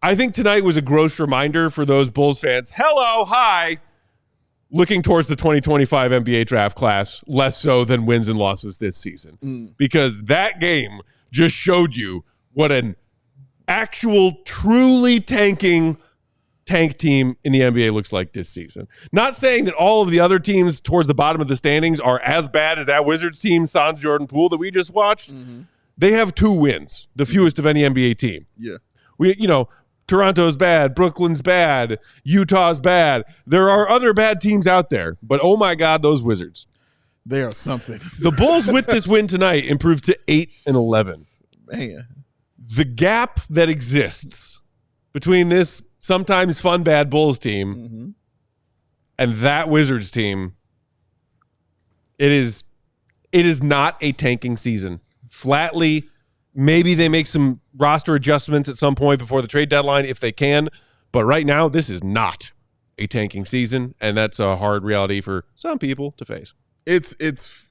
I think tonight was a gross reminder for those Bulls fans. Hello, hi. Looking towards the 2025 NBA draft class, less so than wins and losses this season. Because that game just showed you what an actual, truly tank team in the NBA looks like this season. Not saying that all of the other teams towards the bottom of the standings are as bad as that Wizards team, Sans Jordan Poole, that we just watched. They have 2 wins, the fewest of any NBA team. Yeah. Toronto's bad, Brooklyn's bad, Utah's bad. There are other bad teams out there, but oh my God, those Wizards. They are something. The Bulls with this win tonight improved to 8-11. Man. The gap that exists between this sometimes fun bad Bulls team and that Wizards team, it is not a tanking season. Flatly, maybe they make some roster adjustments at some point before the trade deadline if they can, but right now this is not a tanking season, and that's a hard reality for some people to face. It's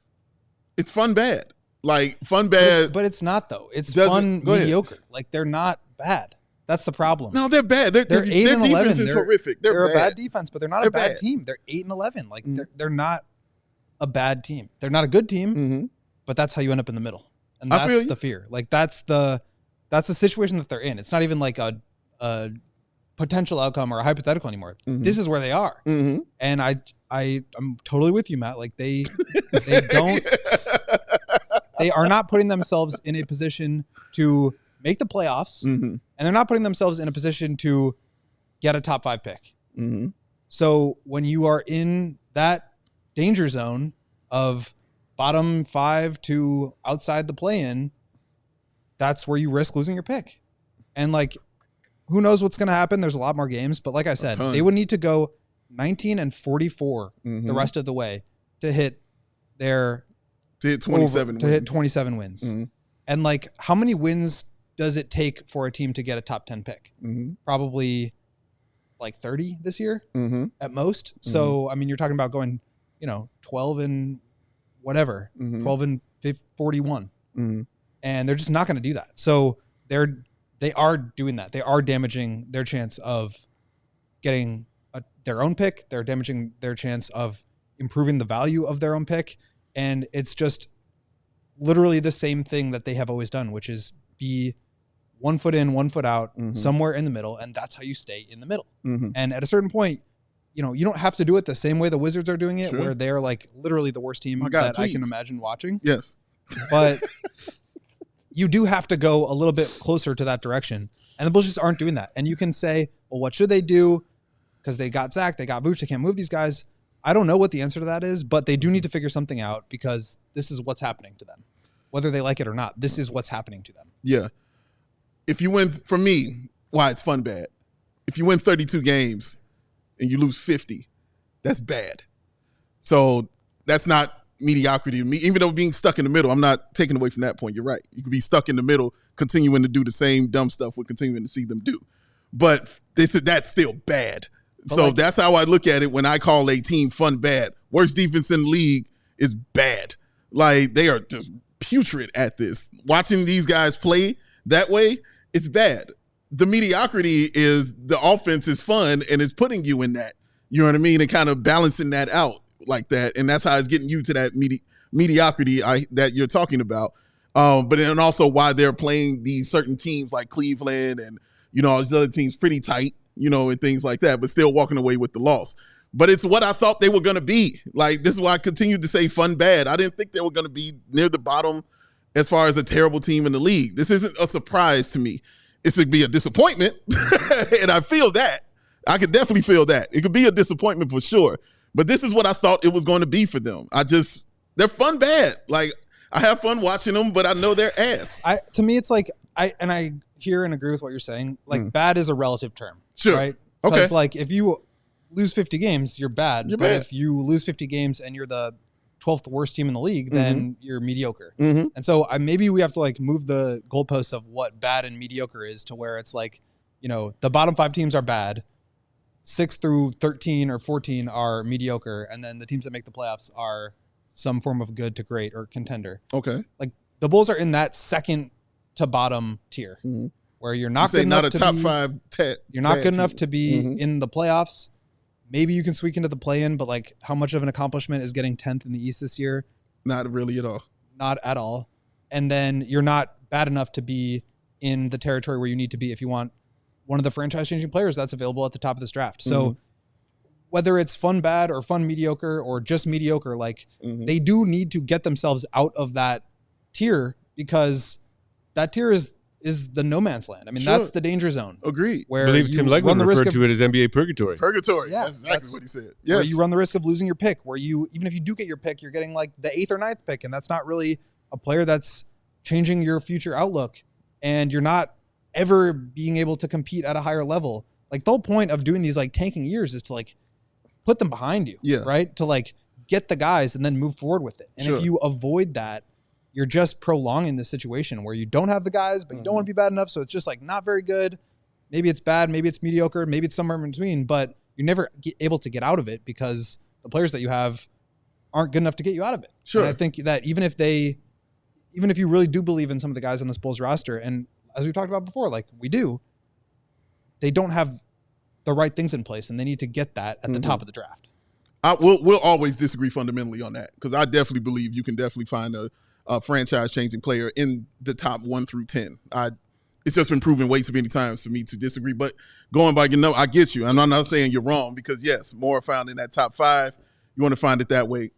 fun bad. Like fun bad. But it's not though. It's fun mediocre. Like they're not bad. That's the problem. No, they're bad. Their defense is horrific. They're a bad defense, but they're not a bad team. They're 8-11. Like they're not a bad team. They're not a good team, but that's how you end up in the middle. And that's the fear. Like that's the situation that they're in. It's not even like a potential outcome or a hypothetical anymore. This is where they are. And I'm totally with you, Matt. Like they are not putting themselves in a position to make the playoffs, and they're not putting themselves in a position to get a top 5 pick. So when you are in that danger zone of bottom 5 to outside the play-in, that's where you risk losing your pick. And like, who knows what's going to happen? There's a lot more games, but like I said, they would need to go 19-44 the rest of the way to hit 27 wins. And like, how many wins does it take for a team to get a top 10 pick? Probably like 30 this year at most. So, I mean, you're talking about going, 12 and whatever, 12 and 41. And they're just not going to do that. So they are doing that. They are damaging their chance of getting their own pick. They're damaging their chance of improving the value of their own pick. And it's just literally the same thing that they have always done, which is be 1 foot in, 1 foot out, somewhere in the middle. And that's how you stay in the middle. And at a certain point, you don't have to do it the same way the Wizards are doing it, where they're like literally the worst team I can imagine watching. Yes. But you do have to go a little bit closer to that direction. And the Bulls just aren't doing that. And you can say, well, what should they do? Because they got Zach, they got Vooch, they can't move these guys. I don't know what the answer to that is, but they do need to figure something out because this is what's happening to them. Whether they like it or not, this is what's happening to them. Yeah. If you win, for me, why it's fun bad. If you win 32 games and you lose 50, that's bad. So that's not mediocrity to me. Even though being stuck in the middle, I'm not taking away from that point. You're right. You could be stuck in the middle, continuing to do the same dumb stuff we're continuing to see them do. But that's still bad. So that's how I look at it when I call a team fun bad. Worst defense in the league is bad. Like, they are just putrid at this. Watching these guys play that way, it's bad. The mediocrity is the offense is fun and it's putting you in that. You know what I mean? And kind of balancing that out like that. And that's how it's getting you to that mediocrity that you're talking about. But then also why they're playing these certain teams like Cleveland and, all these other teams pretty tight, and things like that, but still walking away with the loss. But it's what I thought they were going to be. Like, this is why I continued to say fun bad. I didn't think they were going to be near the bottom as far as a terrible team in the league. This isn't a surprise to me. It's to be a disappointment, and I feel that. I could definitely feel that. It could be a disappointment for sure. But this is what I thought it was going to be for them. They're fun bad. Like, I have fun watching them, but I know they're ass. To me, it's like, I hear and agree with what you're saying. Like, bad is a relative term. Sure. Right? Okay. Because, like, if you lose 50 games, you're bad. But if you lose 50 games and you're the 12th worst team in the league, then you're mediocre. And so maybe we have to, like, move the goalposts of what bad and mediocre is to where it's like, the bottom 5 teams are bad. 6 through 13 or 14 are mediocre. And then the teams that make the playoffs are some form of good to great or contender. Okay. Like, the Bulls are in that second to bottom tier where you're not good enough not a to top be, 5 you're not good team. enough to be in the playoffs. Maybe you can squeak into the play-in, but like how much of an accomplishment is getting 10th in the East this year? Not really at all. Not at all. And then you're not bad enough to be in the territory where you need to be if you want one of the franchise-changing players that's available at the top of this draft. So whether it's fun bad or fun mediocre or just mediocre, like they do need to get themselves out of that tier, because that tier is the no man's land. I mean, that's the danger zone. Agreed. Where I believe Tim Legman referred to it as NBA purgatory. Purgatory. Yeah, that's exactly what he said. Yes. Where you run the risk of losing your pick, where you, even if you do get your pick, you're getting like the 8th or 9th pick, and that's not really a player that's changing your future outlook, and you're not ever being able to compete at a higher level. Like the whole point of doing these like tanking years is to like put them behind you, right? To like get the guys and then move forward with it. And if you avoid that, you're just prolonging the situation where you don't have the guys, but you don't want to be bad enough. So it's just like not very good. Maybe it's bad. Maybe it's mediocre. Maybe it's somewhere in between, but you're never able to get out of it because the players that you have aren't good enough to get you out of it. Sure. And I think that even if you really do believe in some of the guys on this Bulls roster, and as we talked about before, like we do, they don't have the right things in place, and they need to get that at the top of the draft. We'll always disagree fundamentally on that, because I definitely believe you can definitely find a franchise-changing player in the top 1 through 10. It's just been proven way too many times for me to disagree. But going by, I get you. And I'm not saying you're wrong, because, yes, more found in that top 5. You want to find it that way.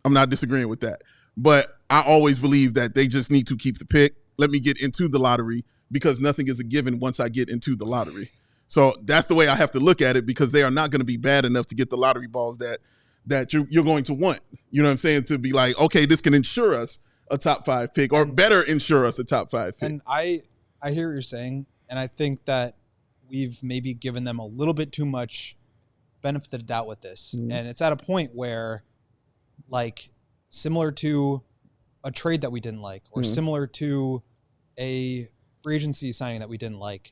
I'm not disagreeing with that. But I always believe that they just need to keep the pick. Let me get into the lottery, because nothing is a given once I get into the lottery. So that's the way I have to look at it, because they are not going to be bad enough to get the lottery balls that you're going to want. You know what I'm saying? To be like, okay, this can ensure us a top 5 pick, or better ensure us a top 5 pick. And I hear what you're saying, and I think that we've maybe given them a little bit too much benefit of the doubt with this. And it's at a point where, like, similar to a trade that we didn't like, or similar to a free agency signing that we didn't like,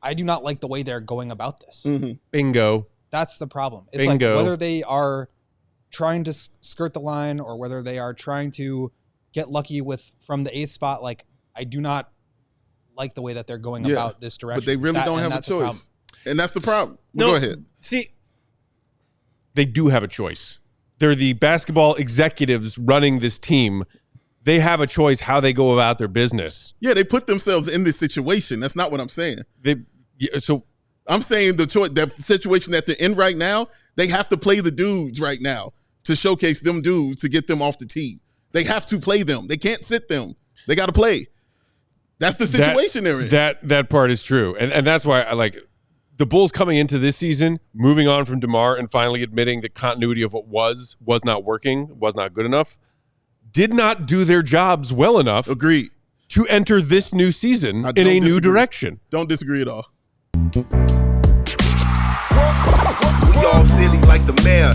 I do not like the way they're going about this. Bingo. That's the problem. It's Bingo. like whether they are trying to skirt the line or whether they are trying to get lucky from the 8th spot, like I do not like the way that they're going about this direction. But they really don't have a choice. And that's the problem. Go ahead. See, they do have a choice. They're the basketball executives running this team. They have a choice how they go about their business. Yeah, they put themselves in this situation. That's not what I'm saying. I'm saying the situation that they're in right now, they have to play the dudes right now to showcase them dudes to get them off the team. They have to play them. They can't sit them. They got to play. That's the situation they're in. That part is true. And that's why I like the Bulls coming into this season, moving on from DeMar and finally admitting the continuity of what was not working, was not good enough, did not do their jobs well enough. Agreed. To enter this new season in a new direction. Don't disagree at all. We all silly like the mayor.